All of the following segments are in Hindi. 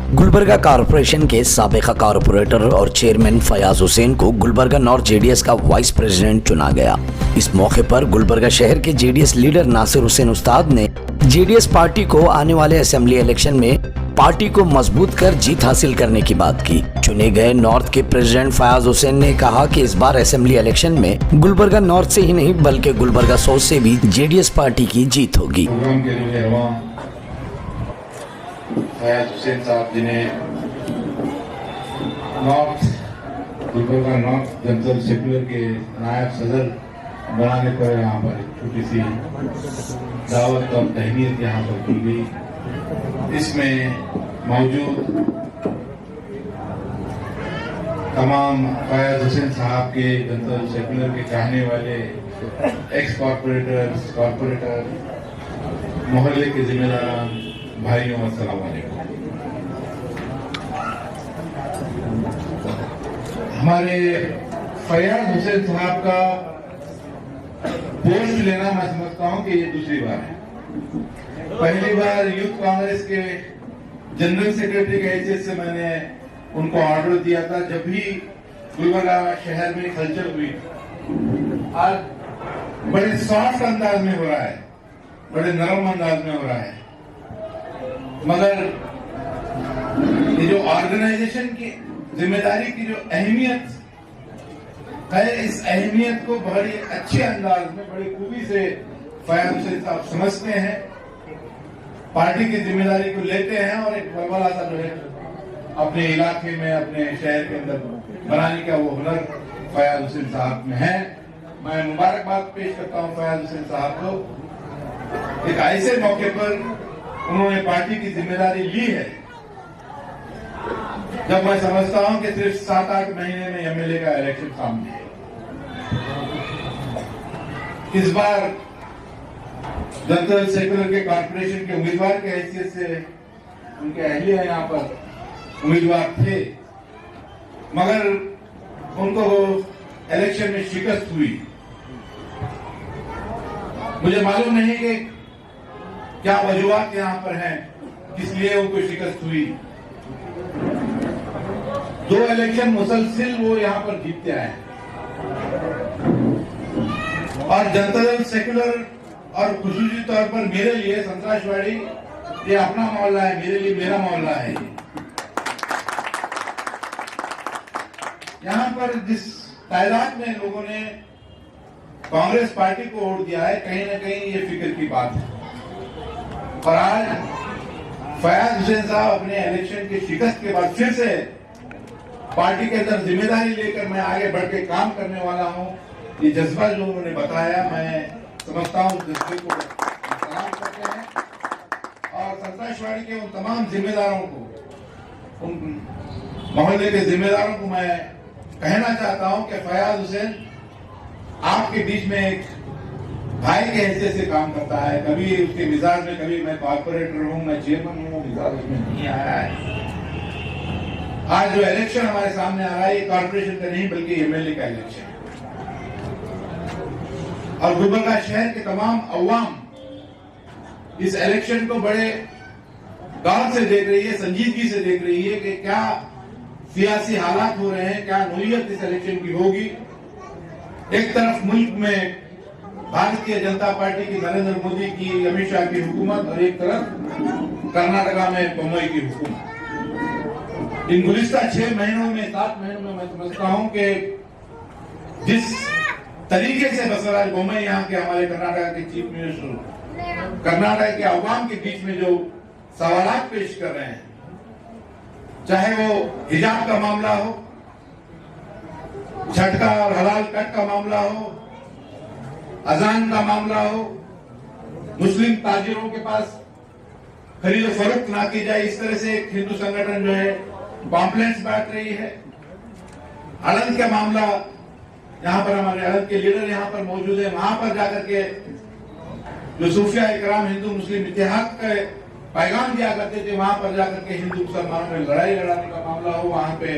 गुलबर्गा कॉरपोरेशन के साबिका कॉरपोरेटर और चेयरमैन फयाज हुसैन को गुलबर्गा नॉर्थ जेडीएस का वाइस प्रेसिडेंट चुना गया। इस मौके पर गुलबर्गा शहर के जेडीएस लीडर नासिर हुसैन उस्ताद ने जेडीएस पार्टी को आने वाले असेंबली इलेक्शन में पार्टी को मजबूत कर जीत हासिल करने की बात की। चुने गए नॉर्थ के प्रेसिडेंट फयाज हुसैन ने कहा कि इस बार असेंबली इलेक्शन में गुलबर्गा नॉर्थ से ही नहीं बल्कि गुलबर्गा साउथ से भी जेडीएस पार्टी की जीत होगी। फयाज हुसैन साहब जिन्हें गुलबर्गा नॉर्थ जनरल सेक्युलर के नायब सदर बनाने पर यहाँ पर छोटी सी दावत और तहनीत यहाँ पर की गई। इसमें मौजूद तमाम फयाज हुसैन साहब के जनरल सेक्युलर के चाहने वाले एक्स कॉरपोरेटर मोहल्ले के जिम्मेदार भाइयों, अस्सलाम वालेकुम। हमारे फयाज हुसैन साहब का पोस्ट लेना मैं समझता हूं कि ये दूसरी बार है। पहली बार यूथ कांग्रेस के जनरल सेक्रेटरी के हैसियत से मैंने उनको ऑर्डर दिया था जब भी गुलबर्गा शहर में हलचल हुई। आज बड़े सॉफ्ट अंदाज में हो रहा है, बड़े नरम अंदाज में हो रहा है, मगर ये जो ऑर्गेनाइजेशन की जिम्मेदारी की जो अहमियत है, इस अहमियत को बड़े अच्छे अंदाज में, बड़ी खूबी से फयाज हुसैन साहब समझते हैं, पार्टी की जिम्मेदारी को लेते हैं और एक बड़ा सा जो है अपने इलाके में, अपने शहर के अंदर बनाने का वो हुनर फयाज हुसैन साहब में है। मैं मुबारकबाद पेश करता हूँ फयाज हुसैन साहब को, एक ऐसे मौके पर उन्होंने पार्टी की जिम्मेदारी ली है जब मैं समझता हूं कि सिर्फ 7-8 महीने में एमएलए का इलेक्शन सामने है। इस बार जनरल सेक्युलर के कॉर्पोरेशन के उम्मीदवार की हैसियत से उनके अहलिया यहाँ पर उम्मीदवार थे, मगर उनको इलेक्शन में शिकस्त हुई। मुझे मालूम नहीं कि क्या वजूहात यहाँ पर हैं किस लिए उनको शिकस्त हुई। 2 इलेक्शन मुसलसिल वो यहाँ पर जीतते आए और जनता सेक्युलर और खुसूसी तौर पर मेरे लिए संतराशवाड़ी ये अपना मोहल्ला है, मेरे लिए मेरा मोहल्ला है। यहाँ पर जिस तादाद में लोगों ने कांग्रेस पार्टी को वोट दिया है, कहीं ना कहीं ये फिक्र की बात है। और आज फयाज हुसैन साहब अपने इलेक्शन की शिकस्त के बाद फिर से पार्टी के अंदर जिम्मेदारी लेकर मैं आगे बढ़ के काम करने वाला हूं। ये जज्बा जो उन्होंने बताया, मैं समझता हूं जज्बे को सलाम करते हैं और संतराशवाड़ी के उन तमाम जिम्मेदारों को, उन मोहल्ले के जिम्मेदारों को मैं कहना चाहता हूं कि फयाज हुसैन आपके बीच में एक भाई के हैसियत से काम करता है। कभी उसके मिजाज में, कभी मैं कॉर्पोरेटर हूं, मैं चेयरमैन हूं, मिजाज उसमें नहीं आया है। आज जो इलेक्शन हमारे सामने आ रहा है, ये कॉर्पोरेशन का नहीं बल्कि एमएलए का इलेक्शन है और गुलबर्गा शहर के तमाम अवाम इस इलेक्शन को बड़े गौर से देख रही है, संजीदगी से देख रही है कि क्या सियासी हालात हो रहे हैं, क्या नौयत इस इलेक्शन की होगी। एक तरफ मुल्क में भारतीय जनता पार्टी की, नरेंद्र मोदी की, अमित शाह की हुकूमत और एक तरफ कर्नाटका में बोम्मई की हुकूमत। इन गुज़िश्ता 6 महीनों में, 7 महीनों में मैं समझता हूं कि जिस तरीके से बसवराज बोम्मई यहाँ के हमारे कर्नाटक के चीफ मिनिस्टर कर्नाटक के अवाम के बीच में जो सवालात पेश कर रहे हैं, चाहे वो हिजाब का मामला हो, छठ का और हलाल कट का मामला हो, अजान का मामला हो, मुस्लिम ताजिरों के पास खरीदो फरोख्त ना की जाए, इस तरह से एक हिंदू संगठन जो है पॉम्पलेट्स बांट रही है। अड़ंद का मामला, यहाँ पर हमारे अड़ंद के लीडर यहाँ पर मौजूद है, वहां पर जाकर के जो सूफिया इकराम हिंदू मुस्लिम इत्तेहाद का पैगाम दिया करते थे, वहां पर जाकर के हिंदू मुसलमानों में लड़ाई लड़ाने का मामला हो, वहां पे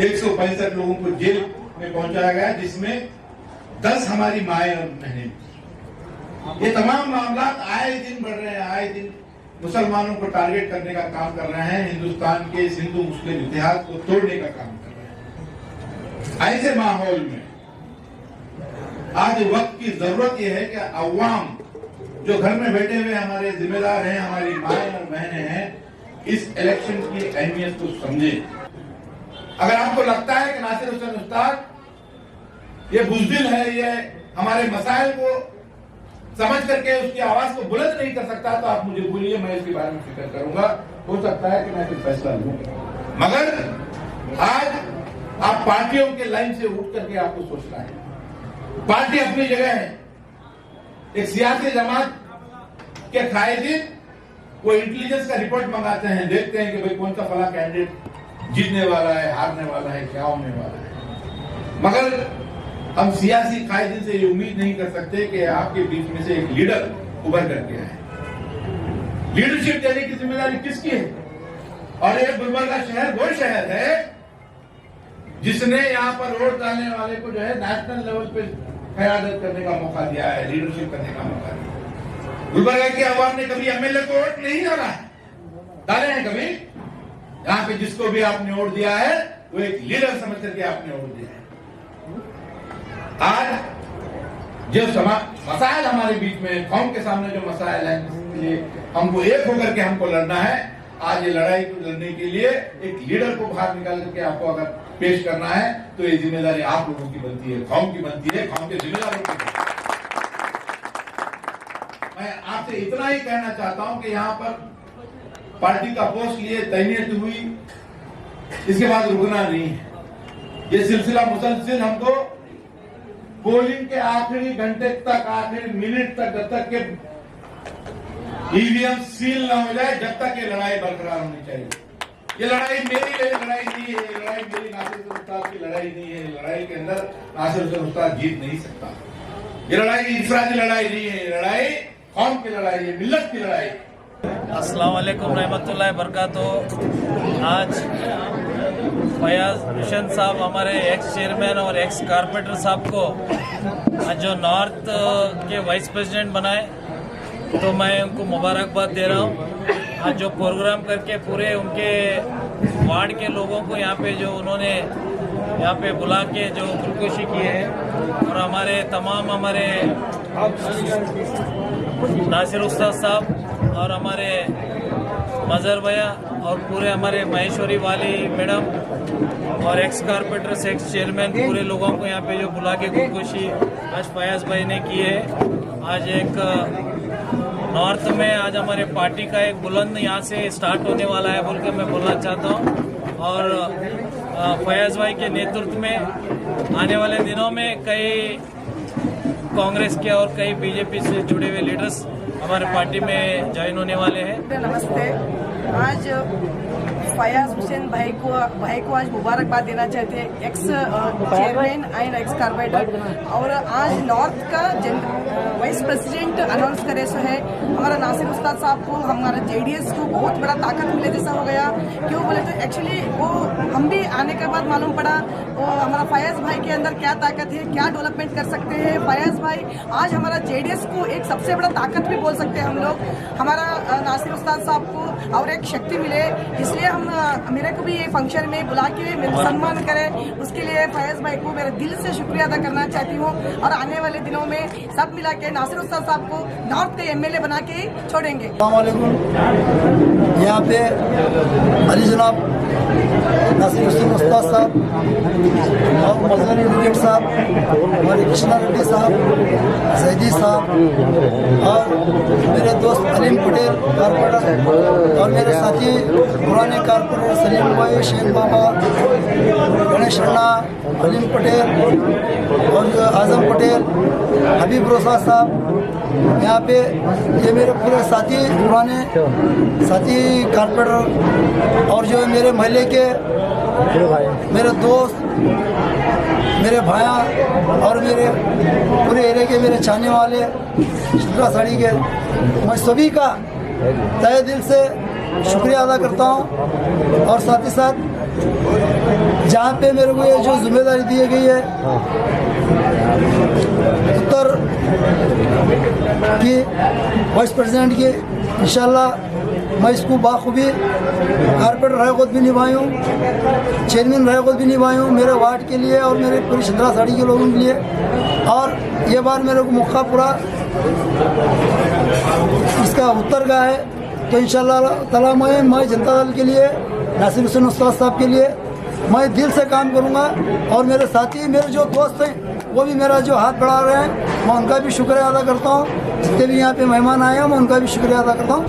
165 लोगों को जेल में पहुंचाया गया, जिसमें 10 हमारी माएं और बहनें। ये तमाम मामला आए दिन बढ़ रहे हैं, आए दिन मुसलमानों को टारगेट करने का काम कर रहे हैं, हिंदुस्तान के हिंदू मुस्लिम इतिहास को तोड़ने का काम कर रहे हैं। ऐसे माहौल में आज वक्त की जरूरत यह है कि अवाम जो घर में बैठे हुए हमारे जिम्मेदार हैं, हमारी माएं और बहनें हैं, इस इलेक्शन की अहमियत को समझे। अगर आपको लगता है कि नासिर हुसैन उस्ताद ये बुज़दिल है, ये हमारे मसाइल को समझ करके उसकी आवाज को बुलंद नहीं कर सकता, तो आप मुझे बोलिए, मैं इसके बारे में फिक्र करूंगा। हो सकता है कि मैं कुछ फैसला लूं, मगर आज आप पार्टियों के लाइन से उठ करके आपको सोचना है। पार्टी अपनी जगह है, एक सियासी जमात के कायदीन वो इंटेलिजेंस का रिपोर्ट मंगाते हैं, देखते हैं कि भाई कौन सा फला कैंडिडेट जीतने वाला है, हारने वाला है, क्या होने वाला है। मगर हम सियासी कायदीन से ये उम्मीद नहीं कर सकते कि आपके बीच में से एक लीडर उभर करके आए। लीडरशिप देने की जिम्मेदारी किसकी है? और ये गुलबर्गा शहर वो शहर है जिसने यहाँ पर वोट डालने वाले को जो है नेशनल लेवल पे क़यादत करने का मौका दिया है, लीडरशिप करने का मौका दिया। गुलबर्गा की आवाम ने कभी एमएलए को वोट नहीं डाला है, डाले हैं कभी? यहाँ पे जिसको भी आपने वोट दिया है वो एक लीडर समझ करके आपने वोट दिया है। आज जो मसाइल हमारे बीच में, कौम के सामने जो मसाइल हैं, इसके लिए हमको एक होकर के हमको लड़ना है। आज ये लड़ाई को लड़ने के लिए एक लीडर को बाहर निकाल करके आपको अगर पेश करना है तो ये जिम्मेदारी आप लोगों की बनती है, कौम की बनती है, कौम के जिम्मेदारों की। मैं आपसे इतना ही कहना चाहता हूं कि यहाँ पर पार्टी का पोस्ट लिए तैनात हुई, इसके बाद रुकना नहीं है। ये सिलसिला मुसलसिल हमको पोलिंग के आखिरी घंटे तक, आखिरी मिनट तक, जब तक के ईवीएम सील ना हो जाए, जब तक ये लड़ाई बरकरार होनी चाहिए। ये लड़ाई मेरी लड़ाई नहीं है, ये लड़ाई मेरी नासिर हुसैन उस्ताद की लड़ाई नहीं है। लड़ाई के अंदर नासिर हुसैन उस्ताद जीत नहीं सकता। ये लड़ाई इंफरादी लड़ाई नहीं है, ये लड़ाई कौम की लड़ाई है, मिल्लत की लड़ाई। अस्सलाम वालेकुम रहमतुल्लाहि बरकातहू। आज फयाज हुसैन साहब हमारे एक्स चेयरमैन और एक्स कारपोरेटर साहब को आज जो नॉर्थ के वाइस प्रेसिडेंट बनाए, तो मैं उनको मुबारकबाद दे रहा हूँ। आज जो प्रोग्राम करके पूरे उनके वार्ड के लोगों को यहाँ पे जो उन्होंने यहाँ पे बुला के जो खुदकुशी की है, और हमारे तमाम हमारे नासिर उस्ताद साहब और हमारे मजहर भैया और पूरे हमारे महेश्वरी वाली मैडम और एक्स कारपोरेटर एक्स चेयरमैन, पूरे लोगों को यहाँ पे जो बुला के खुदकुशी आज फयाज भाई ने की है। आज एक नॉर्थ में आज हमारे पार्टी का एक बुलंद यहाँ से स्टार्ट होने वाला है बोल के मैं बोलना चाहता हूँ। और फयाज भाई के नेतृत्व में आने वाले दिनों में कई कांग्रेस के और कई बीजेपी से जुड़े हुए लीडर्स हमारे पार्टी में ज्वाइन होने वाले हैं। नमस्ते। आज फयाज हुसैन भाई को आज मुबारकबाद देना चाहते हैं, x chairman and x corporator. और आज नॉर्थ का वाइस प्रेसिडेंट अनाउंस करे सो है हमारा नासिर उस्ताद साहब को, हमारा जेडीएस को बहुत बड़ा ताकत मिले जैसा हो गया। क्यों बोले तो एक्चुअली वो हम भी आने के बाद मालूम पड़ा वो हमारा फयाज भाई के अंदर क्या ताकत है, क्या डेवलपमेंट कर सकते हैं। फयाज भाई आज हमारा जेडीएस को एक सबसे बड़ा ताकत भी बोल सकते हैं हम लोग। हमारा नासिर उस्ताद साहब को और एक शक्ति मिले, इसलिए हम मेरे को भी ये फंक्शन में बुला के सम्मान करें, उसके लिए फयाज भाई को मेरे दिल से शुक्रिया अदा करना चाहती हूँ। और आने वाले दिनों में सब मिला के नासिर उस्ताद साहब को नॉर्थ के एमएलए बना के छोड़ेंगे। यहाँ पे अली जनाब नासिर हुसैन उस्ताद साहब और मजहर एडवोकेट साहब, हमारे कृष्णा रेड्डी साहब, जैदी साहब और मेरे दोस्त अलीम पटेल कारपोरेटर और मेरे साथी पुराने कारपोरेटर सलीम भाई, शेख बाबा, गणेश राणा, अलीम पटेल और आजम पटेल, हबीब रोसा साहब, यहाँ पे ये मेरे पूरे साथी, पुराने साथी कारपोरेटर और जो मेरे महल्ले के मेरे दोस्त, मेरे भाया और मेरे पूरे एरिया के मेरे चाहने वाले शुक्रा साड़ी के, मैं सभी का तहे दिल से शुक्रिया अदा करता हूँ। और साथ ही साथ जहाँ पे मेरे को ये जो जिम्मेदारी दी गई है उत्तर की वाइस प्रेसिडेंट की, इंशाल्लाह मैं इसको बाखूबी कारपोरेटर रह खुद भी निभाई हूँ, चेयरमैन रह खुद भी निभाई हूँ, मेरे वार्ड के लिए और मेरे पूरी छिंदरा साड़ी के लोगों के लिए। और ये बार मेरे को मौका पूरा इसका उत्तर का है, तो इंशाल्लाह ताला मैं जनता दल के लिए, नासिर हुसैन उस्ताद साहब के लिए मैं दिल से काम करूंगा। और मेरे साथी, मेरे जो दोस्त हैं, वो भी मेरा जो हाथ बढ़ा रहे हैं, मैं उनका भी शुक्रिया अदा करता हूँ। जितने भी यहाँ पे मेहमान आए हैं, मैं उनका भी शुक्रिया अदा करता हूँ।